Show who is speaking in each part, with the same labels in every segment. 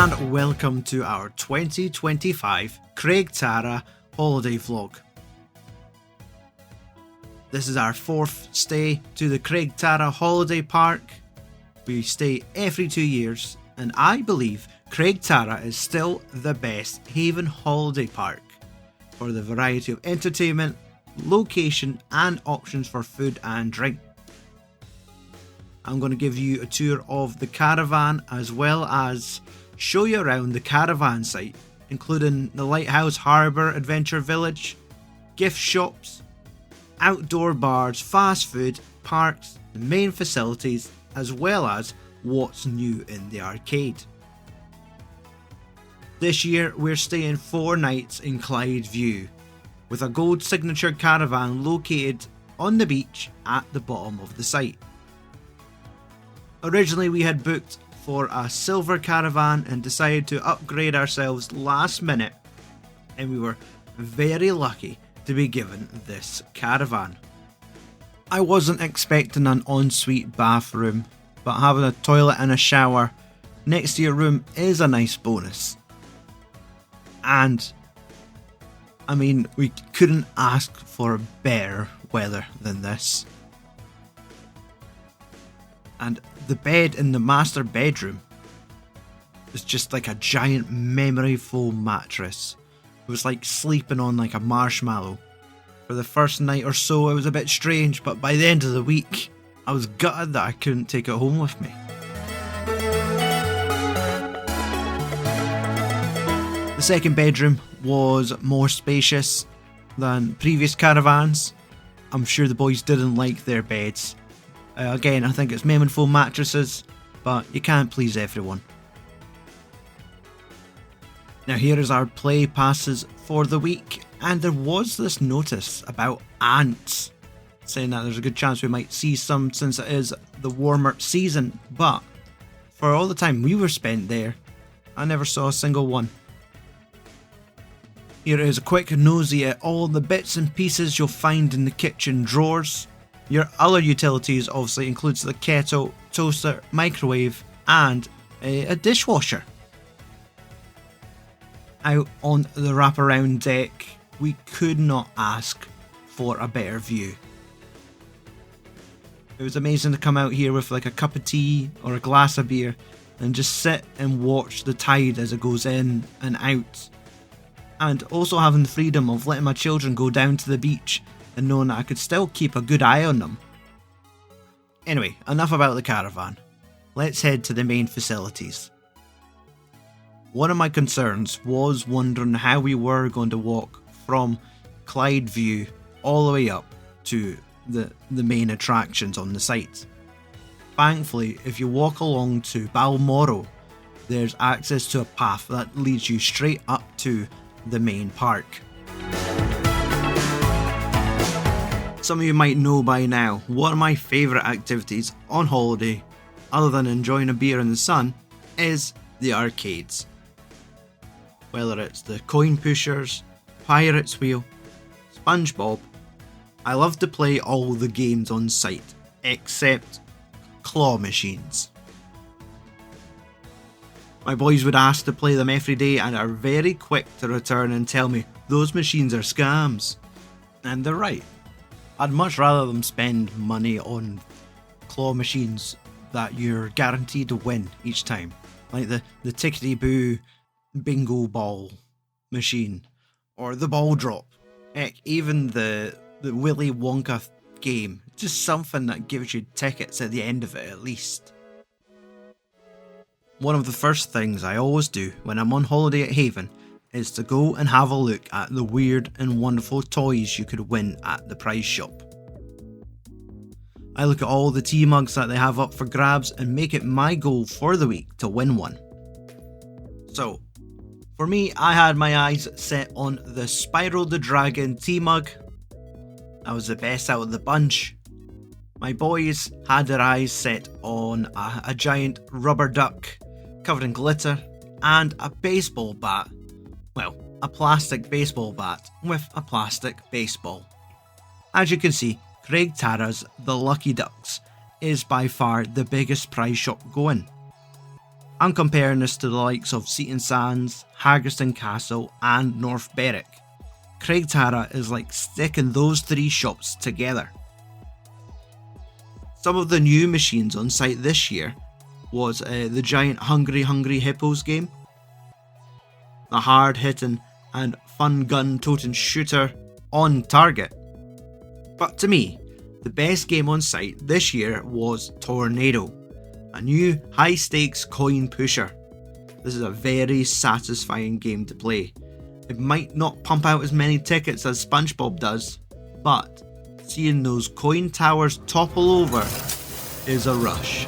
Speaker 1: and welcome to our 2025 Craig Tara holiday vlog. This is our 4th stay to the Craig Tara holiday park. We stay every 2 years and I believe Craig Tara is still the best Haven holiday park for the variety of entertainment, location and options for food and drink. I'm going to give you a tour of the caravan as well as show you around the caravan site, including the Lighthouse Harbour Adventure Village, gift shops, outdoor bars, fast food, parks, the main facilities, as well as what's new in the arcade. This year we're staying 4 nights in Clyde View, with a gold signature caravan located on the beach at the bottom of the site. Originally we had booked for a silver caravan and decided to upgrade ourselves last minute, and we were very lucky to be given this caravan. I wasn't expecting an ensuite bathroom, but having a toilet and a shower next to your room is a nice bonus. And I mean, we couldn't ask for better weather than this. And the bed in the master bedroom was just like a giant memory foam mattress. It was like sleeping on like a marshmallow. For the first night or so it was a bit strange, but by the end of the week I was gutted that I couldn't take it home with me. The second bedroom was more spacious than previous caravans. I'm sure the boys didn't like their beds. Again, I think it's memory foam mattresses, but you can't please everyone. Now here is our play passes for the week, and there was this notice about ants, saying that there's a good chance we might see some since it is the warmer season, but for all the time we were spent there, I never saw a single one. Here is a quick nosy at all the bits and pieces you'll find in the kitchen drawers. Your other utilities obviously includes the kettle, toaster, microwave and a dishwasher. Out on the wraparound deck, we could not ask for a better view. It was amazing to come out here with like a cup of tea or a glass of beer and just sit and watch the tide as it goes in and out. And also having the freedom of letting my children go down to the beach and knowing that I could still keep a good eye on them. Anyway, enough about the caravan. Let's head to the main facilities. One of my concerns was wondering how we were going to walk from Clyde View all the way up to the main attractions on the site. Thankfully, if you walk along to Balmoral, there's access to a path that leads you straight up to the main park. Some of you might know by now, one of my favourite activities on holiday, other than enjoying a beer in the sun, is the arcades. Whether it's the coin pushers, Pirates Wheel, SpongeBob, I love to play all the games on site, except claw machines. My boys would ask to play them every day and are very quick to return and tell me those machines are scams. And they're right. I'd much rather them spend money on claw machines that you're guaranteed to win each time. Like the Tickety-Boo bingo ball machine. Or the ball drop. Heck, even the Willy Wonka game. Just something that gives you tickets at the end of it at least. One of the first things I always do when I'm on holiday at Haven is to go and have a look at the weird and wonderful toys you could win at the prize shop. I look at all the tea mugs that they have up for grabs and make it my goal for the week to win one. So, for me, I had my eyes set on the Spiral the Dragon tea mug. That was the best out of the bunch. My boys had their eyes set on a giant rubber duck covered in glitter and a baseball bat. Well, a plastic baseball bat with a plastic baseball. As you can see, Craig Tara's The Lucky Ducks is by far the biggest prize shop going. I'm comparing this to the likes of Seaton Sands, Haggerston Castle and North Berwick. Craig Tara is like sticking those three shops together. Some of the new machines on site this year was the giant Hungry Hungry Hippos game, the hard hitting and fun gun toting shooter On Target. But to me, the best game on site this year was Tornado, a new high stakes coin pusher. This is a very satisfying game to play. It might not pump out as many tickets as SpongeBob does, but seeing those coin towers topple over is a rush.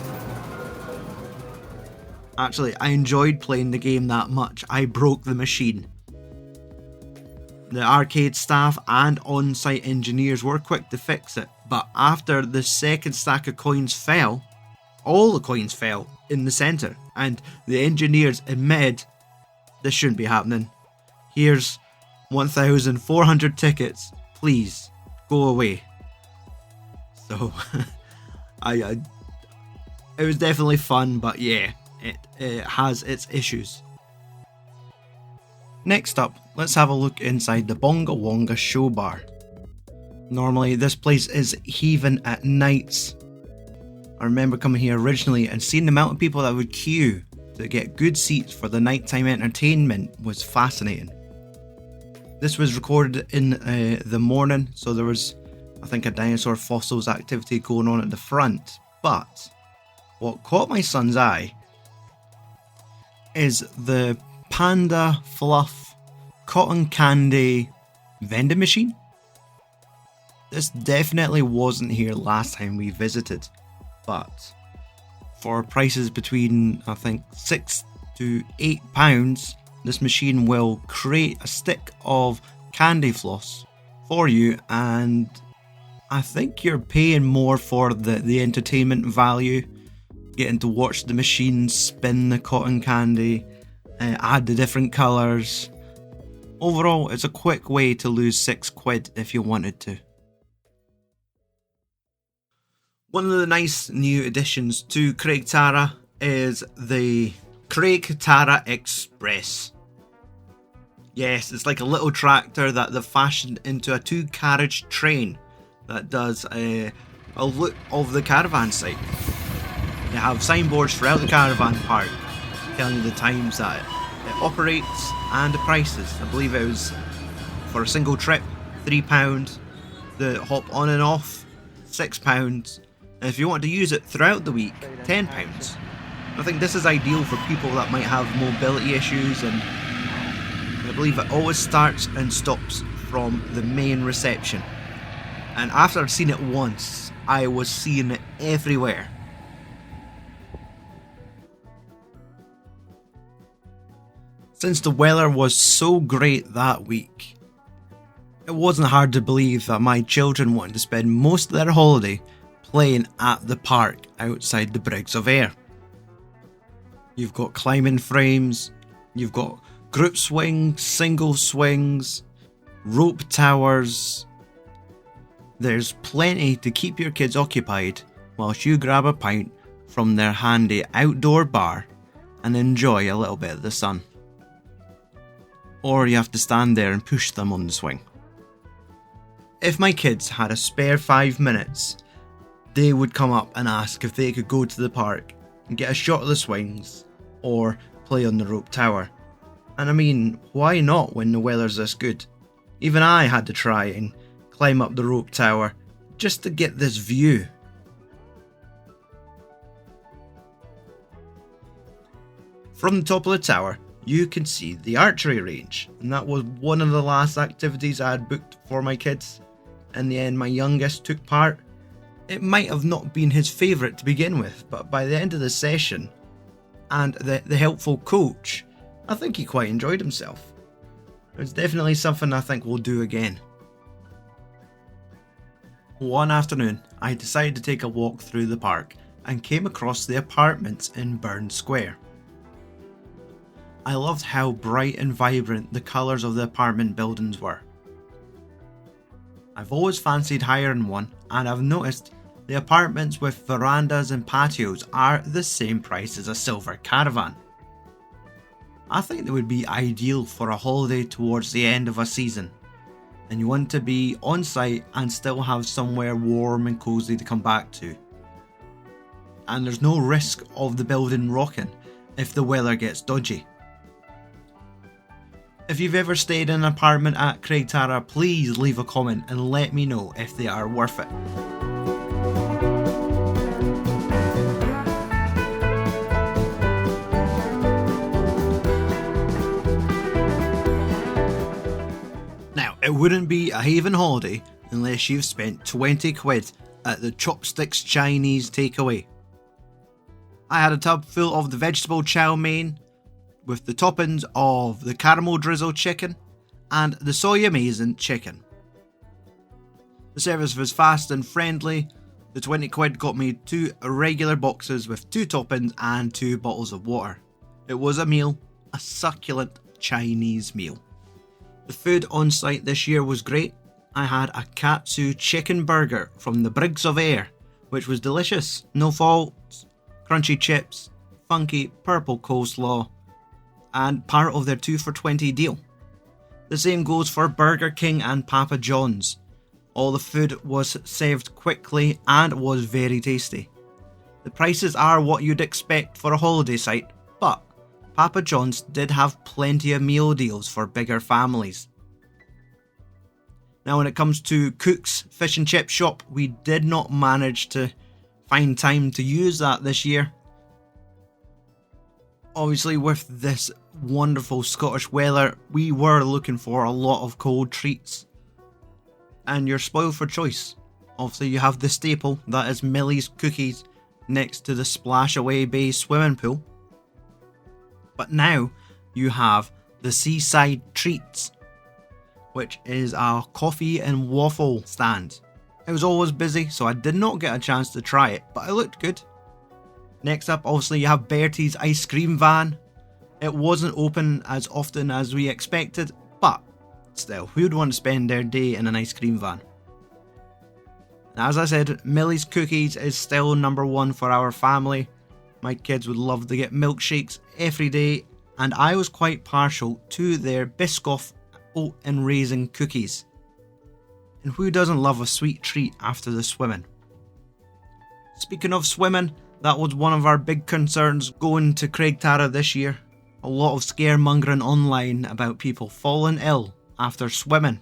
Speaker 1: Actually, I enjoyed playing the game that much, I broke the machine. The arcade staff and on-site engineers were quick to fix it, but after the second stack of coins fell, all the coins fell in the centre, and the engineers admitted this shouldn't be happening. Here's 1,400 tickets, please go away. So, it was definitely fun, but yeah, it has its issues. Next up, let's have a look inside the Bongawonga Showbar. Normally this place is heaving at nights. I remember coming here originally and seeing the amount of people that would queue to get good seats for the nighttime entertainment was fascinating. This was recorded in the morning, so there was, I think, a dinosaur fossils activity going on at the front. But what caught my son's eye is the Panda Fluff cotton candy vending machine. This definitely wasn't here last time we visited, but for prices between, I think, £6 to £8, this machine will create a stick of candy floss for you, and I think you're paying more for the entertainment value, getting to watch the machine spin the cotton candy, add the different colours. Overall, it's a quick way to lose £6 if you wanted to. One of the nice new additions to Craig Tara is the Craig Tara Express. Yes, it's like a little tractor that they've fashioned into a 2-carriage train that does a look of the caravan site. They have signboards throughout the caravan park telling you the times that it operates and the prices. I believe it was for a single trip £3, the hop on and off £6, and if you want to use it throughout the week £10. I think this is ideal for people that might have mobility issues, and I believe it always starts and stops from the main reception. And after I'd seen it once, I was seeing it everywhere. Since the weather was so great that week, it wasn't hard to believe that my children wanted to spend most of their holiday playing at the park outside the Brigs of Ayr. You've got climbing frames, you've got group swings, single swings, rope towers. There's plenty to keep your kids occupied whilst you grab a pint from their handy outdoor bar and enjoy a little bit of the sun. Or you have to stand there and push them on the swing. If my kids had a spare 5 minutes, they would come up and ask if they could go to the park and get a shot of the swings or play on the rope tower. And I mean, why not when the weather's this good? Even I had to try and climb up the rope tower just to get this view. From the top of the tower, you can see the archery range, and that was one of the last activities I had booked for my kids. In the end, my youngest took part. It might have not been his favourite to begin with, but by the end of the session and the helpful coach, I think he quite enjoyed himself. It's definitely something I think we'll do again. One afternoon, I decided to take a walk through the park and came across the apartments in Burn Square. I loved how bright and vibrant the colours of the apartment buildings were. I've always fancied hiring one, and I've noticed the apartments with verandas and patios are the same price as a silver caravan. I think they would be ideal for a holiday towards the end of a season, and you want to be on site and still have somewhere warm and cosy to come back to. And there's no risk of the building rocking if the weather gets dodgy. If you've ever stayed in an apartment at Craigtara, please leave a comment and let me know if they are worth it. Now, it wouldn't be a Haven holiday unless you've spent 20 quid at the Chopstix Chinese takeaway. I had a tub full of the vegetable chow mein, with the toppings of the caramel drizzle chicken and the soy amazing chicken. The service was fast and friendly. The 20 quid got me 2 regular boxes with 2 toppings and 2 bottles of water. It was a meal, a succulent Chinese meal. The food on site this year was great. I had a katsu chicken burger from the Briggs of Ayr, which was delicious, no faults, crunchy chips, funky purple coleslaw, and part of their 2 for 20 deal. The same goes for Burger King and Papa John's. All the food was served quickly and was very tasty. The prices are what you'd expect for a holiday site, but Papa John's did have plenty of meal deals for bigger families. Now when it comes to Cook's Fish and Chip Shop, we did not manage to find time to use that this year. Obviously with this wonderful Scottish weather, we were looking for a lot of cold treats. And you're spoiled for choice. Obviously you have the staple, that is Millie's cookies next to the Splashaway Bay swimming pool. But now you have the Seaside Treats, which is a coffee and waffle stand. It was always busy, so I did not get a chance to try it, but it looked good. Next up, obviously, you have Bertie's ice cream van. It wasn't open as often as we expected, but still, who would want to spend their day in an ice cream van? As I said, Millie's Cookies is still number 1 for our family. My kids would love to get milkshakes every day, and I was quite partial to their Biscoff oat and raisin cookies. And who doesn't love a sweet treat after the swimming? Speaking of swimming, that was one of our big concerns going to Craigtara this year. A lot of scaremongering online about people falling ill after swimming.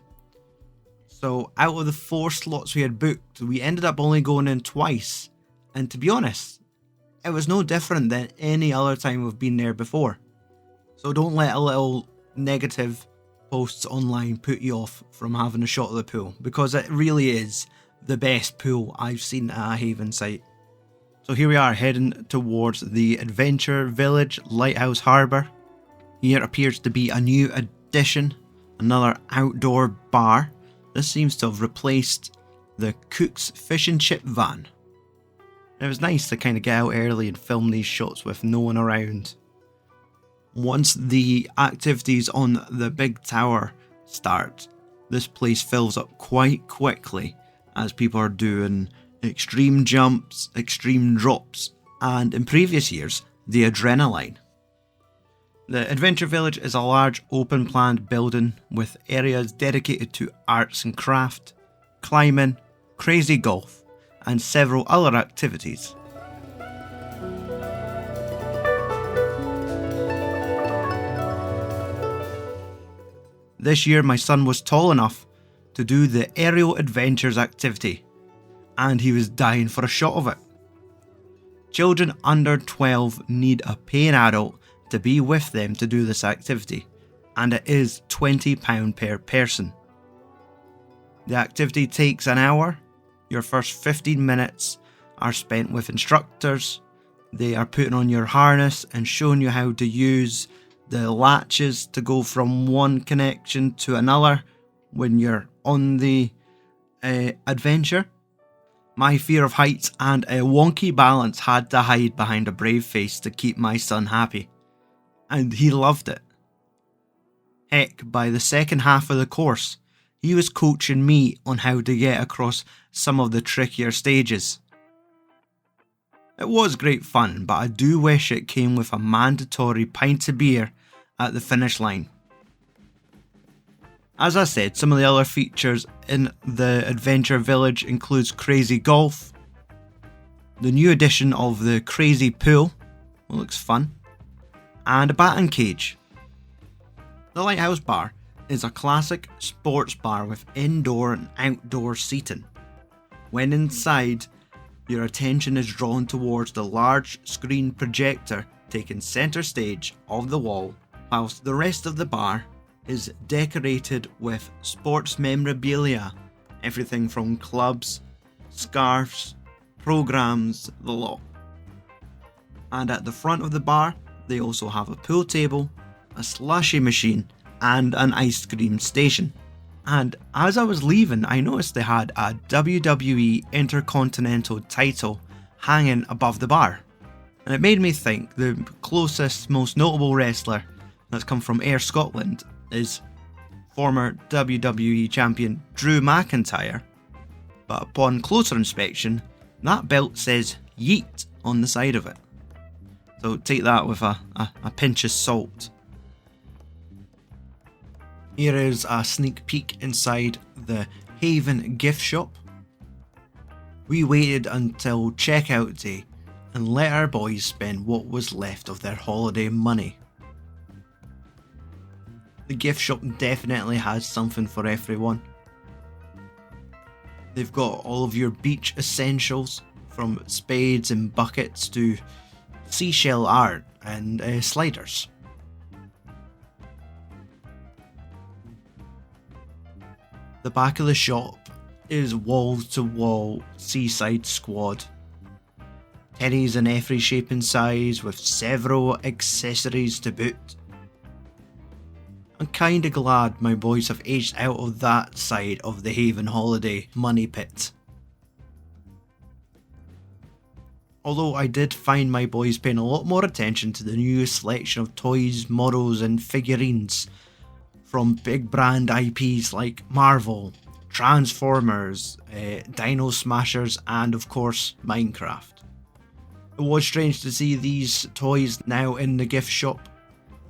Speaker 1: So out of the 4 slots we had booked, we ended up only going in twice. And to be honest, it was no different than any other time we've been there before. So don't let a little negative posts online put you off from having a shot at the pool, because it really is the best pool I've seen at a Haven site. So here we are heading towards the Adventure Village Lighthouse Harbour. Here appears to be a new addition, another outdoor bar. This seems to have replaced the Cook's Fish and Chip van. It was nice to kind of get out early and film these shots with no one around. Once the activities on the big tower start, this place fills up quite quickly as people are doing extreme jumps, extreme drops, and in previous years, the adrenaline. The Adventure Village is a large open planned building with areas dedicated to arts and craft, climbing, crazy golf, and several other activities. This year my son was tall enough to do the Ariel Adventures activity, and he was dying for a shot of it. Children under 12 need a paying adult to be with them to do this activity, and it is £20 per person. The activity takes an hour. Your first 15 minutes are spent with instructors. They are putting on your harness and showing you how to use the latches to go from one connection to another when you're on the adventure. My fear of heights and a wonky balance had to hide behind a brave face to keep my son happy, and he loved it. Heck, by the second half of the course, he was coaching me on how to get across some of the trickier stages. It was great fun, but I do wish it came with a mandatory pint of beer at the finish line. As I said, some of the other features in the Adventure Village includes Crazy Golf, the new edition of the Crazy Pool, it looks fun, and a batting cage. The Lighthouse Bar is a classic sports bar with indoor and outdoor seating. When inside, your attention is drawn towards the large screen projector taking centre stage of the wall, whilst the rest of the bar is decorated with sports memorabilia, everything from clubs, scarves, programmes, the lot. And at the front of the bar, they also have a pool table, a slushy machine, and an ice cream station. And as I was leaving, I noticed they had a WWE Intercontinental title hanging above the bar. And it made me think the closest, most notable wrestler that's come from Ayr, Scotland is former WWE champion Drew McIntyre. But upon closer inspection, that belt says Yeet on the side of it. So take that with a pinch of salt. Here is a sneak peek inside the Haven gift shop. We waited until checkout day and let our boys spend what was left of their holiday money. The gift shop definitely has something for everyone. They've got all of your beach essentials, from spades and buckets to seashell art and sliders. The back of the shop is wall-to-wall seaside squad. Teddies in every shape and size with several accessories to boot. I'm kinda glad my boys have aged out of that side of the Haven holiday money pit. Although I did find my boys paying a lot more attention to the new selection of toys, models and figurines from big brand IPs like Marvel, Transformers, Dino Smashers and of course Minecraft. It was strange to see these toys now in the gift shop.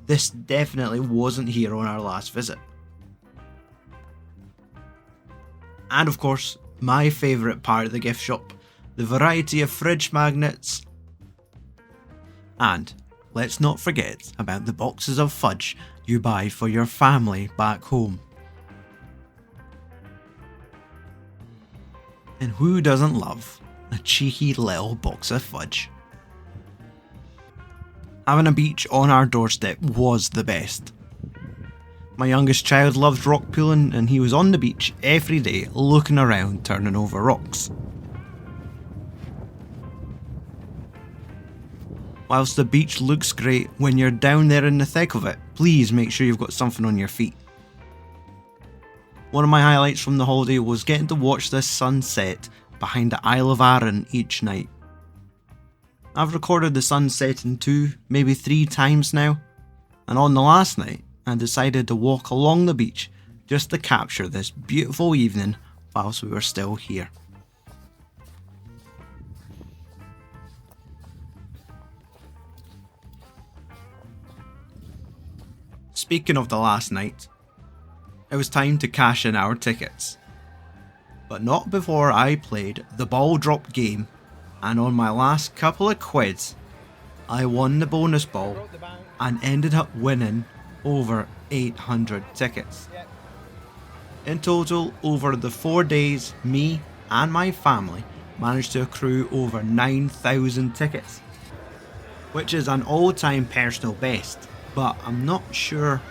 Speaker 1: This definitely wasn't here on our last visit. And of course, my favourite part of the gift shop, the variety of fridge magnets. And let's not forget about the boxes of fudge you buy for your family back home. And who doesn't love a cheeky little box of fudge? Having a beach on our doorstep was the best. My youngest child loved rock pooling and he was on the beach every day looking around turning over rocks. Whilst the beach looks great, when you're down there in the thick of it, please make sure you've got something on your feet. One of my highlights from the holiday was getting to watch the sunset behind the Isle of Arran each night. I've recorded the sunset in 2, maybe 3 times now, and on the last night I decided to walk along the beach just to capture this beautiful evening whilst we were still here. Speaking of the last night, it was time to cash in our tickets. But not before I played the ball drop game, and on my last couple of quids, I won the bonus ball and ended up winning over 800 tickets. In total, over the 4 days, me and my family managed to accrue over 9,000 tickets, which is an all-time personal best, but I'm not sure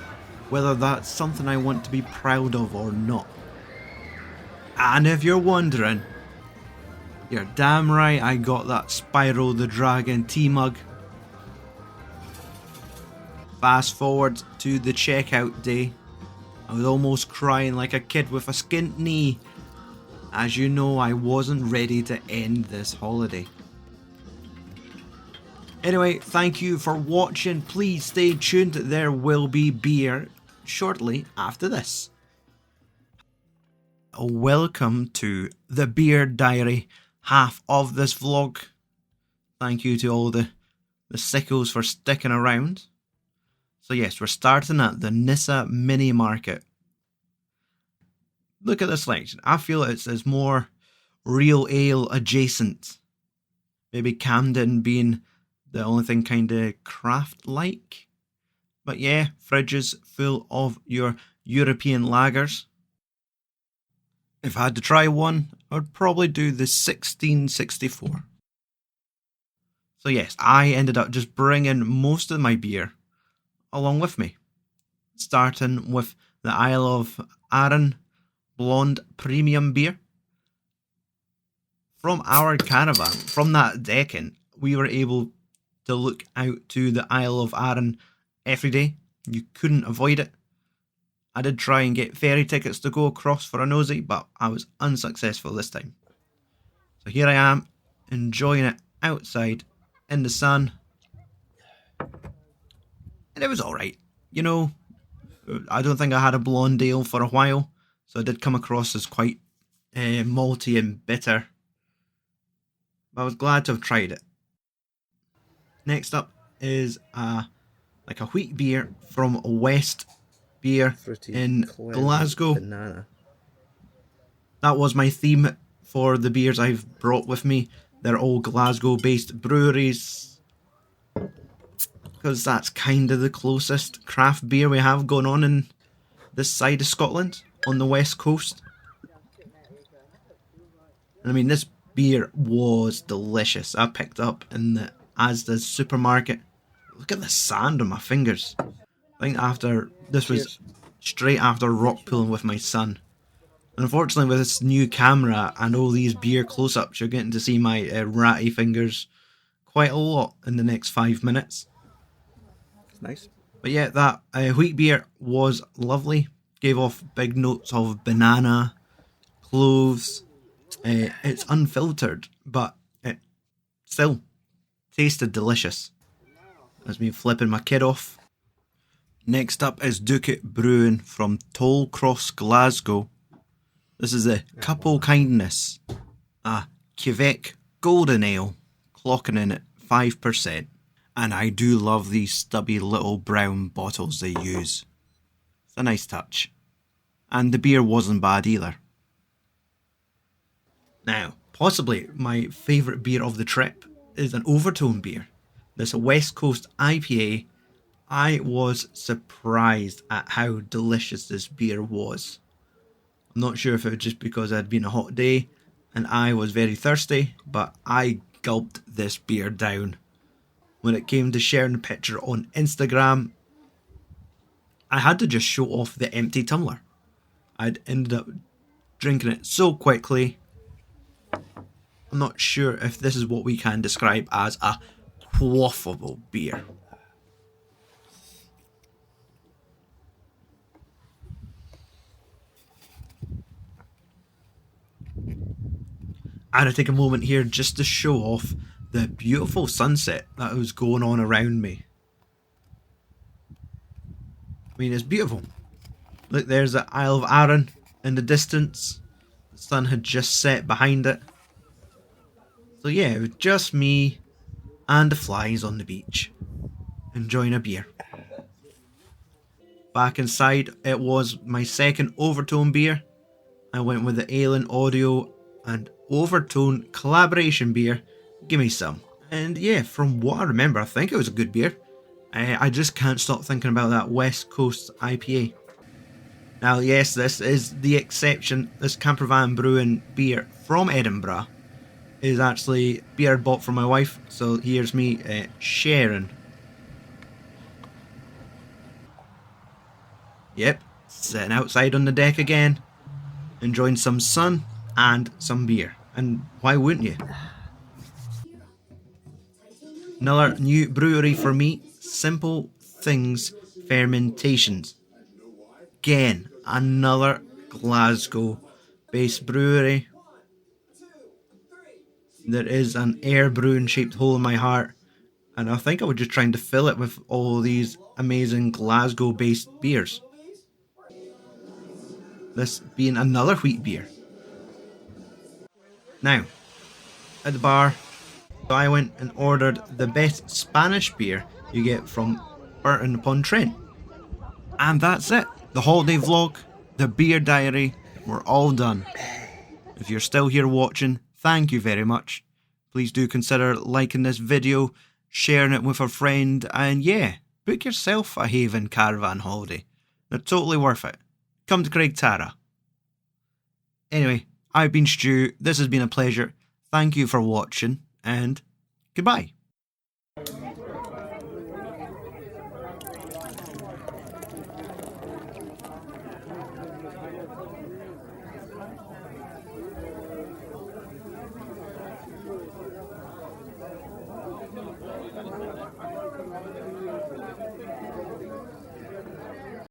Speaker 1: whether that's something I want to be proud of or not. And if you're wondering, you're damn right I got that Spyro the Dragon T-mug. Fast forward to the checkout day. I was almost crying like a kid with a skint knee. As you know, I wasn't ready to end this holiday. Anyway, thank you for watching. Please stay tuned. There will be beer shortly after this. Welcome to the Beer Diary half of this vlog. Thank you to all the sickos for sticking around. So yes, we're starting at the Nissa Mini Market. Look at the selection. I feel it's more real ale adjacent. Maybe Camden being the only thing kind of craft-like. But yeah, fridges full of your European lagers. If I had to try one, I would probably do the 1664. So yes, I ended up just bringing most of my beer along with me. Starting with the Isle of Arran Blonde Premium Beer. From our caravan, from that decking, we were able to look out to the Isle of Arran every day. You couldn't avoid it. I did try and get ferry tickets to go across for a nosy, but I was unsuccessful this time. So here I am, enjoying it outside in the sun. And it was alright. You know, I don't think I had a blonde ale for a while, so it did come across as quite malty and bitter. But I was glad to have tried it. Next up is like a wheat beer from West Beer in Glasgow.
Speaker 2: Banana.
Speaker 1: That was my theme for the beers I've brought with me. They're all Glasgow based breweries, because that's kind of the closest craft beer we have going on in this side of Scotland, on the west coast. And I mean, this beer was delicious. I picked up in the Asda's supermarket. Look at the sand on my fingers. I think this was straight after rock pooling with my son. And unfortunately, with this new camera and all these beer close-ups, you're getting to see my ratty fingers quite a lot in the next 5 minutes.
Speaker 2: Nice.
Speaker 1: But yeah, that wheat beer was lovely. Gave off big notes of banana, cloves. It's unfiltered, but it still tasted delicious. That's me flipping my kid off. Next up is Ducat Brewing from Tollcross, Glasgow. This is the Couple Kindness, a Quebec Golden Ale, clocking in at 5%. And I do love these stubby little brown bottles they use. It's a nice touch. And the beer wasn't bad either. Now, possibly my favourite beer of the trip is an Overtone beer. This West Coast IPA. I was surprised at how delicious this beer was. I'm not sure if it was just because it had been a hot day and I was very thirsty, but I gulped this beer down. When it came to sharing a picture on Instagram, I had to just show off the empty tumbler. I'd ended up drinking it so quickly. I'm not sure if this is what we can describe as a quaffable beer. I'm going to take a moment here just to show off the beautiful sunset that was going on around me. I mean, it's beautiful. Look, there's the Isle of Arran in the distance. The sun had just set behind it. So yeah, it was just me and the flies on the beach, enjoying a beer. Back inside, it was my second Overtone beer. I went with the Ale and Audio and Overtone collaboration beer. Give me some. And yeah, from what I remember, I think it was a good beer. I just can't stop thinking about that West Coast IPA. Now yes, this is the exception. This Campervan Brewing beer from Edinburgh is actually beer I bought for my wife. So here's me sharing. Yep, sitting outside on the deck again, enjoying some sun and some beer. And why wouldn't you? Another new brewery for me, Simple Things Fermentations. Again, another Glasgow-based brewery. There is an Ayr brewing shaped hole in my heart, and I think I was just trying to fill it with all these amazing Glasgow-based beers. This being another wheat beer. Now, at the bar, so I went and ordered the best Spanish beer you get from Burton upon Trent. And that's it. The holiday vlog, the beer diary, we're all done. If you're still here watching, thank you very much. Please do consider liking this video, sharing it with a friend, and yeah, book yourself a Haven caravan holiday. They're totally worth it. Come to Craig Tara. Anyway, I've been Stu, this has been a pleasure. Thank you for watching, and goodbye.